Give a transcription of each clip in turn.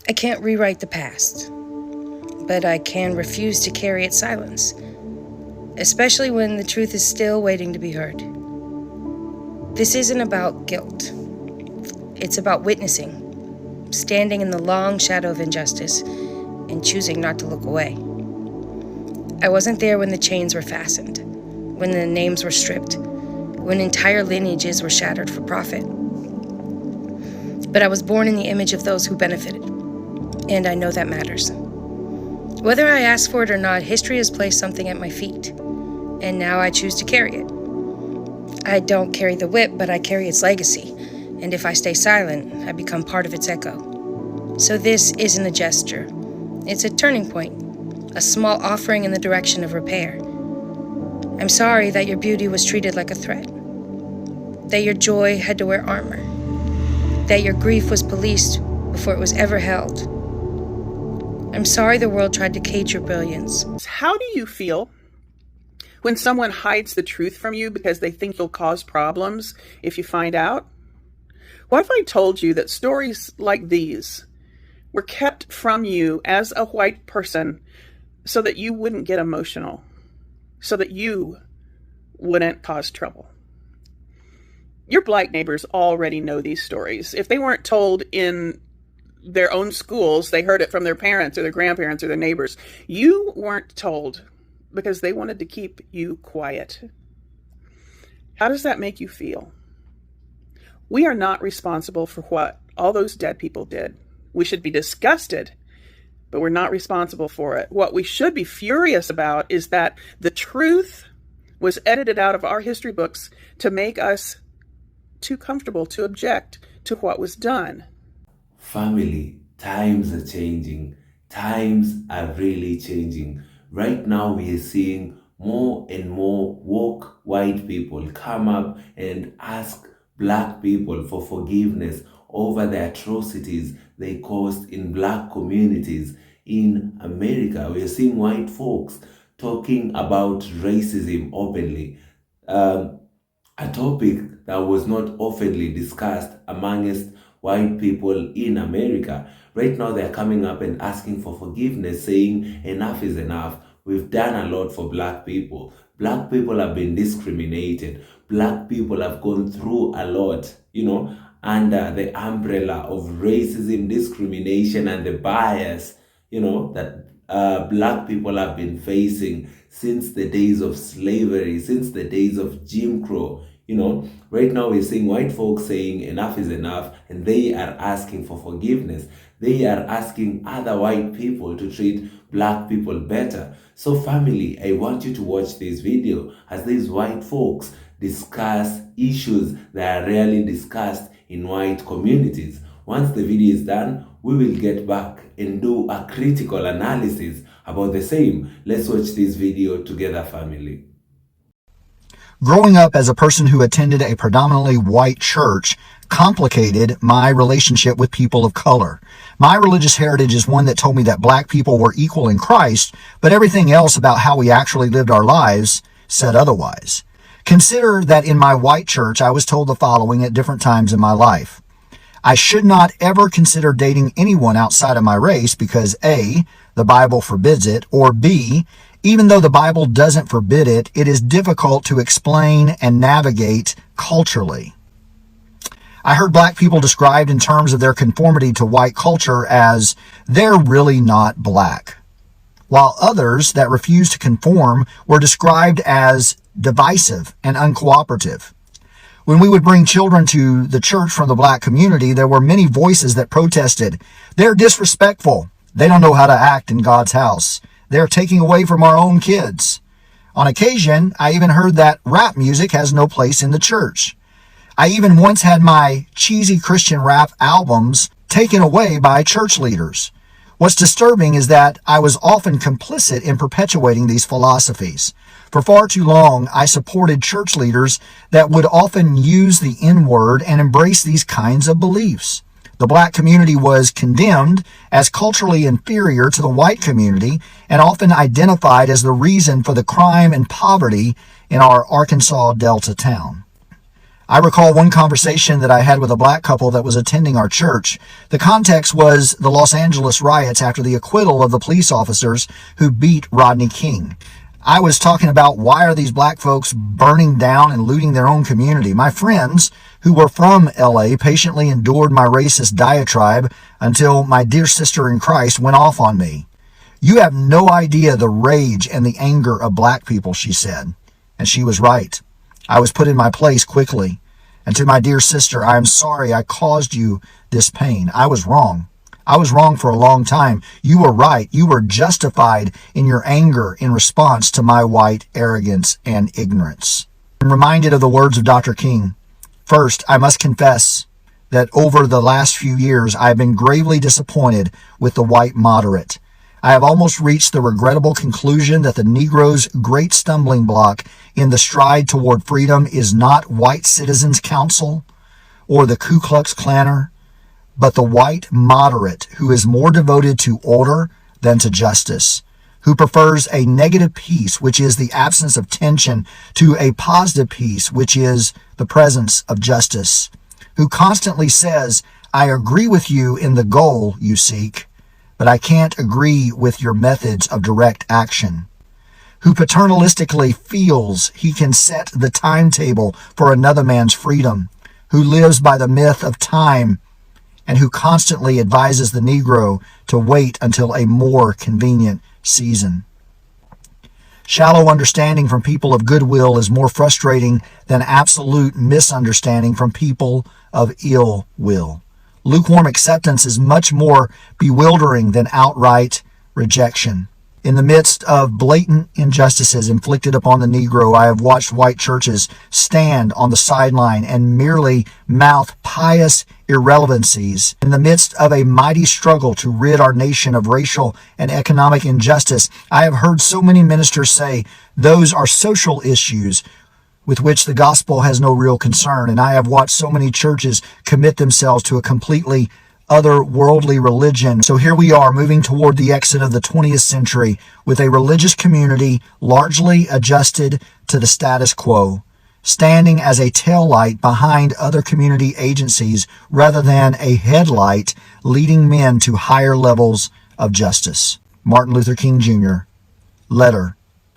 I can't rewrite the past, but I can refuse to carry its silence, especially when the truth is still waiting to be heard. This isn't about guilt. It's about witnessing, standing in the long shadow of injustice, and choosing not to look away. I wasn't there when the chains were fastened, when the names were stripped, when entire lineages were shattered for profit. But I was born in the image of those who benefited, and I know that matters. Whether I asked for it or not, history has placed something at my feet, and now I choose to carry it. I don't carry the whip, but I carry its legacy, and if I stay silent, I become part of its echo. So this isn't a gesture. It's a turning point, a small offering in the direction of repair. I'm sorry that your beauty was treated like a threat, that your joy had to wear armor, that your grief was policed before it was ever held. I'm sorry the world tried to cage your brilliance. How do you feel when someone hides the truth from you because they think you'll cause problems if you find out? What if I told you that stories like these were kept from you as a white person so that you wouldn't get emotional, so that you wouldn't cause trouble? Your black neighbors already know these stories. If they weren't told in their own schools, they heard it from their parents or their grandparents or their neighbors. You weren't told because they wanted to keep you quiet. How does that make you feel? We are not responsible for what all those dead people did. We should be disgusted, but we're not responsible for it. What we should be furious about is that the truth was edited out of our history books to make us too comfortable to object to what was done. Family, times are changing. Times are really changing. Right now we are seeing more and more woke white people come up and ask black people for forgiveness over the atrocities they caused in black communities in America. We are seeing white folks talking about racism openly, a topic that was not openly discussed amongst white people in America. Right now they're coming up and asking for forgiveness, saying enough is enough. We've done a lot for black people. Black people have been discriminated. Black people have gone through a lot, under the umbrella of racism, discrimination, and the bias, that black people have been facing since the days of slavery, since the days of Jim Crow. Right now we're seeing white folks saying enough is enough, and they are asking for forgiveness. They are asking other white people to treat black people better. So family, I want you to watch this video as these white folks discuss issues that are rarely discussed in white communities. Once the video is done, we will get back and do a critical analysis about the same. Let's watch this video together, family. Growing up as a person who attended a predominantly white church complicated my relationship with people of color. My religious heritage is one that told me that black people were equal in Christ, but everything else about how we actually lived our lives said otherwise. Consider that in my white church, I was told the following at different times in my life. I should not ever consider dating anyone outside of my race because A, the Bible forbids it, or B, even though the Bible doesn't forbid it, it is difficult to explain and navigate culturally. I heard black people described in terms of their conformity to white culture as they're really not black, while others that refused to conform were described as divisive and uncooperative. When we would bring children to the church from the black community, there were many voices that protested. They're disrespectful. They don't know how to act in God's house. They're taking away from our own kids. On occasion, I even heard that rap music has no place in the church. I even once had my cheesy Christian rap albums taken away by church leaders. What's disturbing is that I was often complicit in perpetuating these philosophies. For far too long, I supported church leaders that would often use the N-word and embrace these kinds of beliefs. The black community was condemned as culturally inferior to the white community and often identified as the reason for the crime and poverty in our Arkansas Delta town. I recall one conversation that I had with a black couple that was attending our church. The context was the Los Angeles riots after the acquittal of the police officers who beat Rodney King. I was talking about why are these black folks burning down and looting their own community. My friends who were from LA patiently endured my racist diatribe until my dear sister in Christ went off on me. You have no idea the rage and the anger of black people, she said. And she was right. I was put in my place quickly. And to my dear sister, I am sorry I caused you this pain. I was wrong. I was wrong for a long time. You were right. You were justified in your anger in response to my white arrogance and ignorance. I'm reminded of the words of Dr. King. First, I must confess that over the last few years, I have been gravely disappointed with the white moderate. I have almost reached the regrettable conclusion that the Negro's great stumbling block in the stride toward freedom is not white citizens' council or the Ku Klux Klaner, but the white moderate who is more devoted to order than to justice, who prefers a negative peace, which is the absence of tension, to a positive peace, which is the presence of justice, who constantly says, I agree with you in the goal you seek, but I can't agree with your methods of direct action, who paternalistically feels he can set the timetable for another man's freedom, who lives by the myth of time, and who constantly advises the Negro to wait until a more convenient season. Shallow understanding from people of goodwill is more frustrating than absolute misunderstanding from people of ill will. Lukewarm acceptance is much more bewildering than outright rejection. In the midst of blatant injustices inflicted upon the Negro, I have watched white churches stand on the sideline and merely mouth pious irrelevancies. In the midst of a mighty struggle to rid our nation of racial and economic injustice, I have heard so many ministers say those are social issues with which the gospel has no real concern. And I have watched so many churches commit themselves to a completely otherworldly religion. So here we are moving toward the exit of the 20th century with a religious community largely adjusted to the status quo, standing as a taillight behind other community agencies rather than a headlight leading men to higher levels of justice. Martin Luther King Jr., letter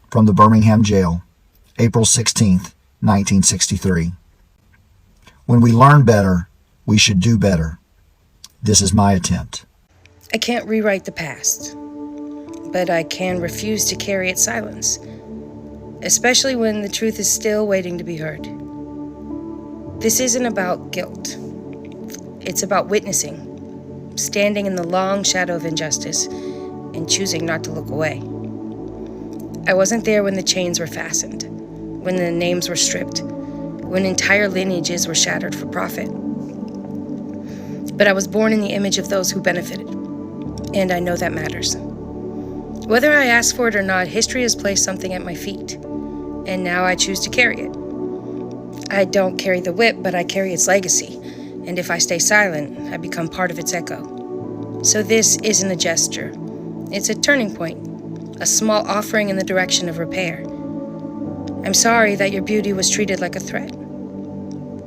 from the Birmingham jail, April 16th, 1963. When we learn better, we should do better. This is my attempt. I can't rewrite the past, but I can refuse to carry its silence, especially when the truth is still waiting to be heard. This isn't about guilt. It's about witnessing, standing in the long shadow of injustice, and choosing not to look away. I wasn't there when the chains were fastened, when the names were stripped, when entire lineages were shattered for profit. But I was born in the image of those who benefited, and I know that matters. Whether I asked for it or not, history has placed something at my feet, and now I choose to carry it. I don't carry the whip, but I carry its legacy, and if I stay silent, I become part of its echo. So this isn't a gesture. It's a turning point, a small offering in the direction of repair. I'm sorry that your beauty was treated like a threat,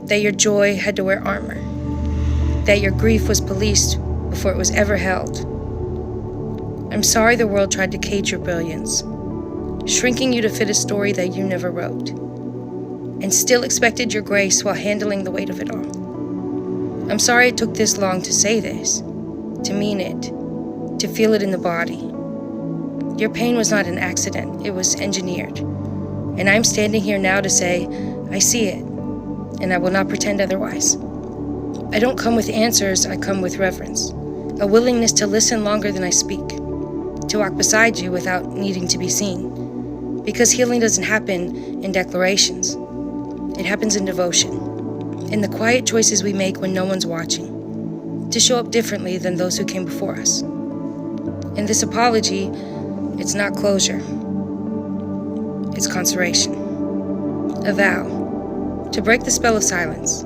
that your joy had to wear armor, that your grief was policed before it was ever held. I'm sorry the world tried to cage your brilliance, shrinking you to fit a story that you never wrote, and still expected your grace while handling the weight of it all. I'm sorry it took this long to say this, to mean it, to feel it in the body. Your pain was not an accident, it was engineered. And I'm standing here now to say, I see it, and I will not pretend otherwise. I don't come with answers, I come with reverence, a willingness to listen longer than I speak, to walk beside you without needing to be seen. Because healing doesn't happen in declarations. It happens in devotion, in the quiet choices we make when no one's watching, to show up differently than those who came before us. In this apology, it's not closure. It's conservation. A vow to break the spell of silence,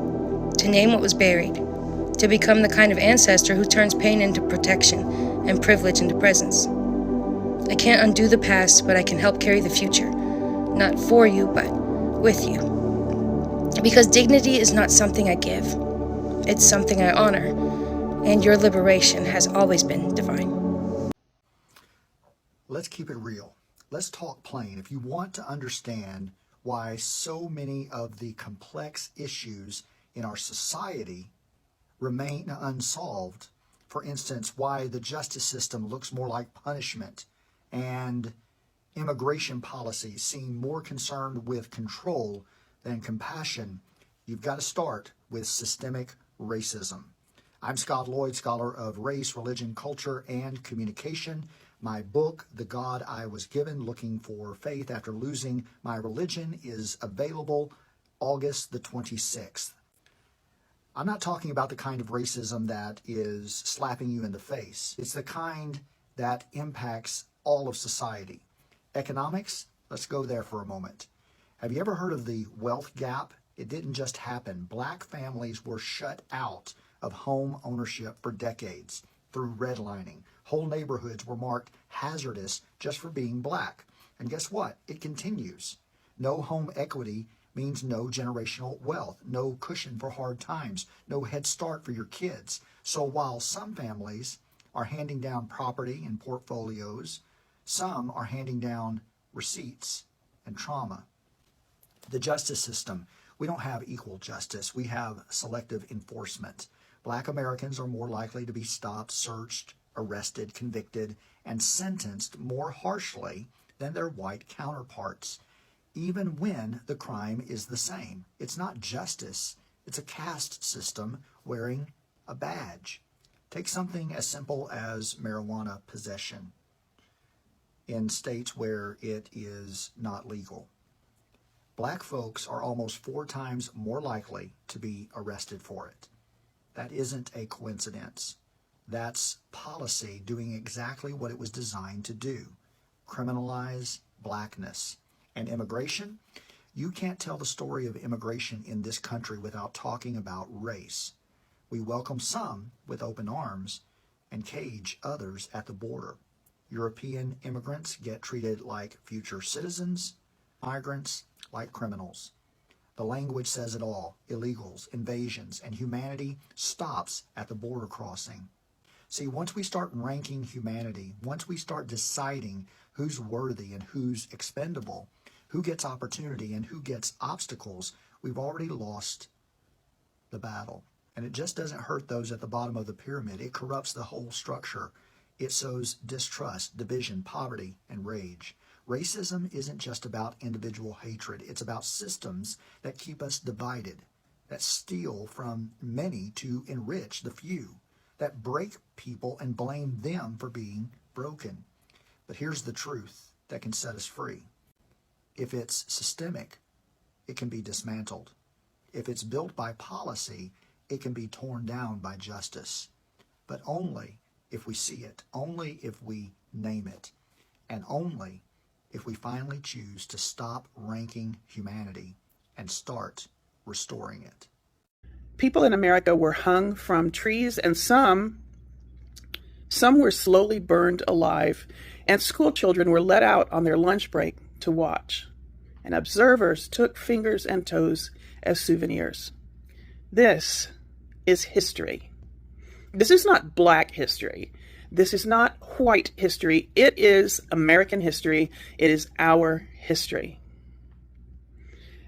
to name what was buried, to become the kind of ancestor who turns pain into protection and privilege into presence. I can't undo the past, but I can help carry the future, not for you, but with you. Because dignity is not something I give, it's something I honor, and your liberation has always been divine. Let's keep it real. Let's talk plain. If you want to understand why so many of the complex issues in our society remain unsolved, for instance, why the justice system looks more like punishment and immigration policies seem more concerned with control than compassion, you've got to start with systemic racism. I'm Scott Lloyd, scholar of race, religion, culture, and communication. My book, The God I Was Given, Looking for Faith After Losing My Religion, is available August the 26th. I'm not talking about the kind of racism that is slapping you in the face. It's the kind that impacts all of society. Economics, let's go there for a moment. Have you ever heard of the wealth gap? It didn't just happen. Black families were shut out of home ownership for decades through redlining. Whole neighborhoods were marked hazardous just for being black. And guess what? It continues. No home equity means no generational wealth, no cushion for hard times, no head start for your kids. So while some families are handing down property and portfolios, some are handing down receipts and trauma. The justice system, we don't have equal justice. We have selective enforcement. Black Americans are more likely to be stopped, searched, arrested, convicted, and sentenced more harshly than their white counterparts, even when the crime is the same. It's not justice. It's a caste system wearing a badge. Take something as simple as marijuana possession in states where it is not legal. Black folks are almost 4 times more likely to be arrested for it. That isn't a coincidence. That's policy doing exactly what it was designed to do: criminalize blackness. And immigration, you can't tell the story of immigration in this country without talking about race. We welcome some with open arms and cage others at the border. European immigrants get treated like future citizens, migrants like criminals. The language says it all: illegals, invasions, and humanity stops at the border crossing. See, once we start ranking humanity, once we start deciding who's worthy and who's expendable, who gets opportunity and who gets obstacles, we've already lost the battle. And it just doesn't hurt those at the bottom of the pyramid. It corrupts the whole structure. It sows distrust, division, poverty, and rage. Racism isn't just about individual hatred. It's about systems that keep us divided, that steal from many to enrich the few, that break people and blame them for being broken. But here's the truth that can set us free. If it's systemic, it can be dismantled. If it's built by policy, it can be torn down by justice. But only if we see it, only if we name it, and only if we finally choose to stop ranking humanity and start restoring it. People in America were hung from trees, and some were slowly burned alive, and school children were let out on their lunch break to watch, and observers took fingers and toes as souvenirs. This is history. This is not black history. This is not white history. It is American history. It is our history.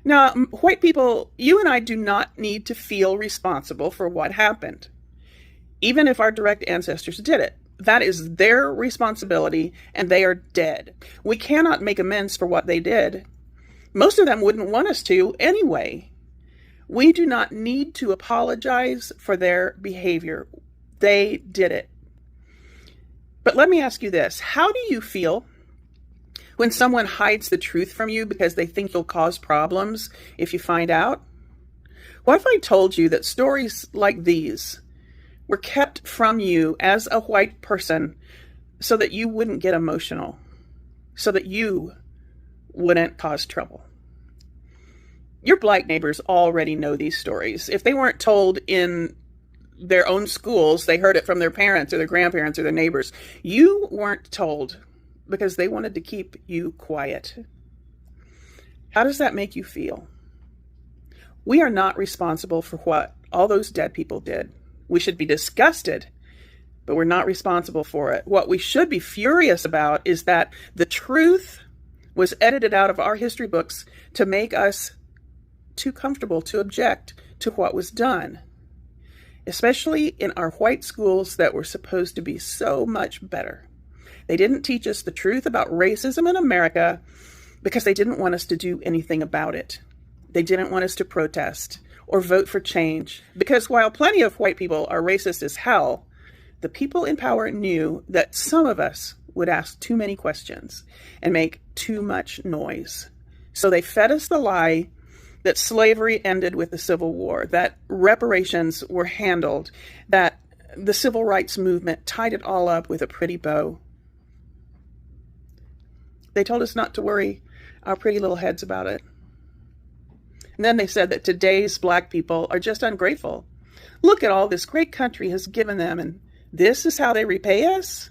Now, white people, you and I do not need to feel responsible for what happened, even if our direct ancestors did it. That is their responsibility, and they are dead. We cannot make amends for what they did. Most of them wouldn't want us to anyway. We do not need to apologize for their behavior. They did it. But let me ask you this. How do you feel when someone hides the truth from you because they think you'll cause problems if you find out? What if I told you that stories like these were kept from you as a white person so that you wouldn't get emotional, so that you wouldn't cause trouble? Your black neighbors already know these stories. If they weren't told in their own schools, they heard it from their parents or their grandparents or their neighbors. You weren't told because they wanted to keep you quiet. How does that make you feel? We are not responsible for what all those dead people did. We should be disgusted, but we're not responsible for it. What we should be furious about is that the truth was edited out of our history books to make us too comfortable to object to what was done, especially in our white schools that were supposed to be so much better. They didn't teach us the truth about racism in America because they didn't want us to do anything about it. They didn't want us to protest or vote for change, because while plenty of white people are racist as hell, the people in power knew that some of us would ask too many questions and make too much noise. So they fed us the lie that slavery ended with the Civil War, that reparations were handled, that the civil rights movement tied it all up with a pretty bow. They told us not to worry our pretty little heads about it. And then they said that today's Black people are just ungrateful. Look at all this great country has given them, and this is how they repay us?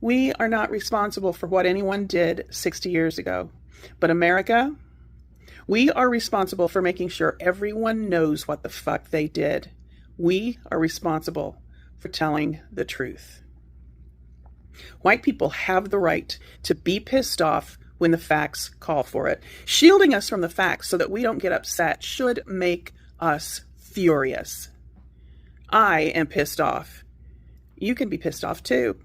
We are not responsible for what anyone did 60 years ago. But America, we are responsible for making sure everyone knows what the fuck they did. We are responsible for telling the truth. White people have the right to be pissed off when the facts call for it. Shielding us from the facts so that we don't get upset should make us furious. I am pissed off. You can be pissed off too.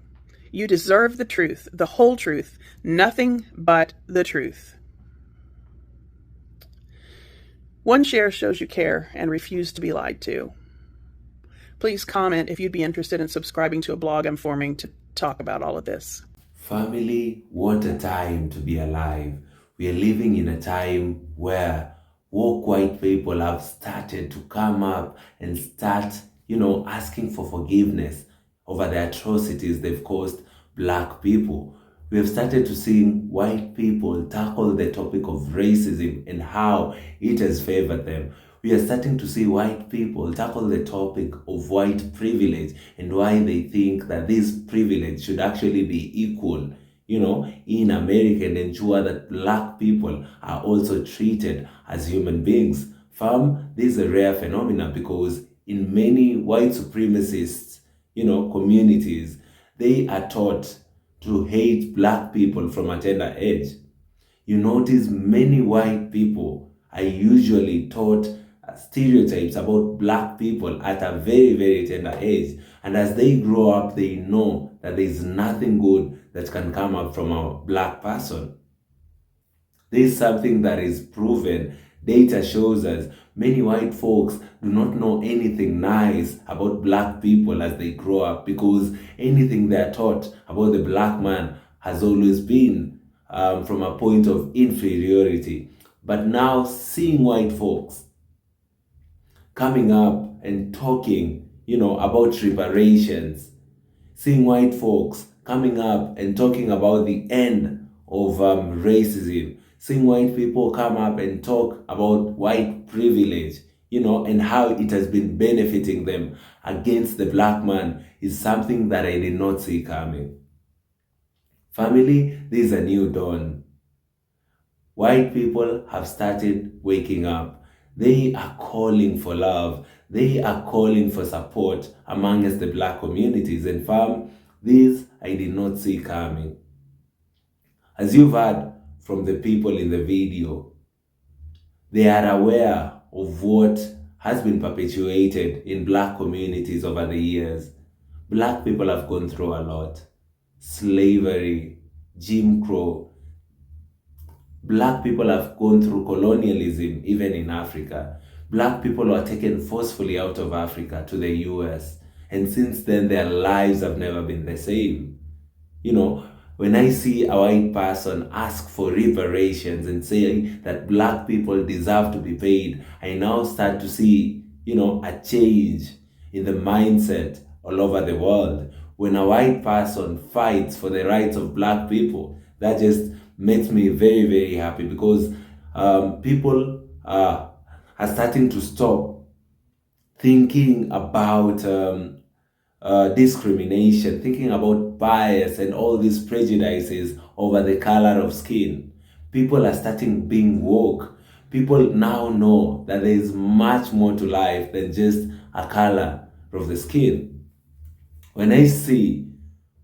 You deserve the truth, the whole truth, nothing but the truth. One share shows you care and refuse to be lied to. Please comment if you'd be interested in subscribing to a blog I'm forming to talk about all of this. Family, what a time to be alive. We are living in a time where woke white people have started to come up and start, asking for forgiveness over the atrocities they've caused Black people. We have started to see white people tackle the topic of racism and how it has favored them. We are starting to see white people tackle the topic of white privilege and why they think that this privilege should actually be equal, in America, and ensure that Black people are also treated as human beings. This is a rare phenomenon because in many white supremacist, communities, they are taught to hate Black people from a tender age. You notice many white people are usually taught stereotypes about Black people at a very, very tender age. And as they grow up, they know that there is nothing good that can come up from a Black person. This is something that is proven. Data shows us many white folks do not know anything nice about Black people as they grow up, because anything they are taught about the Black man has always been from a point of inferiority. But now seeing white folks coming up and talking, about reparations, seeing white folks coming up and talking about the end of racism, seeing white people come up and talk about white privilege, and how it has been benefiting them against the Black man is something that I did not see coming. Family, this is a new dawn. White people have started waking up. They are calling for love. They are calling for support amongst the Black communities. And this I did not see coming. As you've heard from the people in the video, they are aware of what has been perpetuated in Black communities over the years. Black people have gone through a lot. Slavery, Jim Crow. Black people have gone through colonialism, even in Africa. Black people were taken forcefully out of Africa to the US. And since then, their lives have never been the same. When I see a white person ask for reparations and say that Black people deserve to be paid, I now start to see, a change in the mindset all over the world. When a white person fights for the rights of Black people, that just makes me very, very happy, because people are starting to stop thinking about discrimination, thinking about bias and all these prejudices over the color of skin. People are starting being woke. People now know that there is much more to life than just a color of the skin. When I see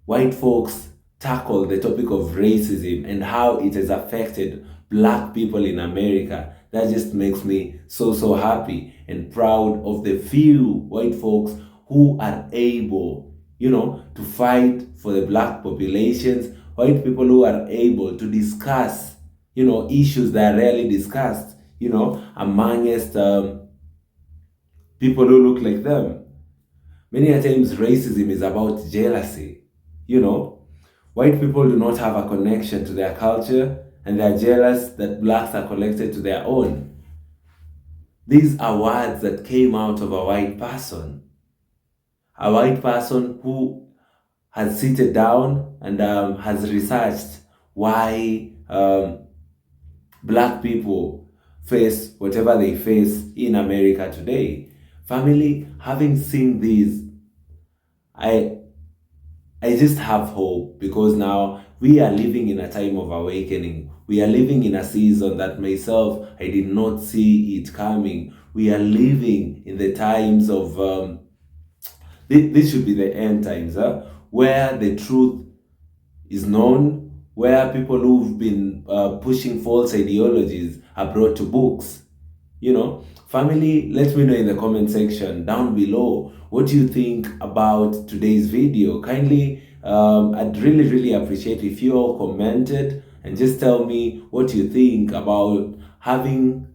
white folks tackle the topic of racism and how it has affected black people in America, that just makes me so happy and proud of the few white folks who are able, to fight for the black populations, white people who are able to discuss, issues that are rarely discussed, amongst people who look like them. Many a times racism is about jealousy, White people do not have a connection to their culture and they are jealous that blacks are connected to their own. These are words that came out of a white person. A white person who has seated down and has researched why black people face whatever they face in America today. Family, having seen these, I just have hope because now we are living in a time of awakening. We are living in a season that myself, I did not see it coming. We are living in the times of, this should be the end times, where the truth is known, where people who've been pushing false ideologies are brought to books. Family, let me know in the comment section down below what you think about today's video. Kindly, I'd really appreciate if you all commented and just tell me what you think about having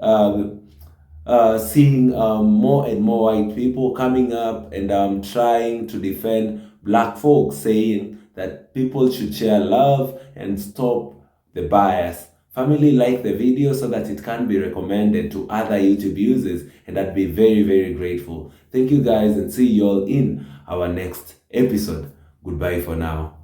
seeing more and more white people coming up and trying to defend black folks, saying that people should share love and stop the bias. Family, like the video so that it can be recommended to other YouTube users, and I'd be very grateful. Thank you guys, and see you all in our next episode. Goodbye for now.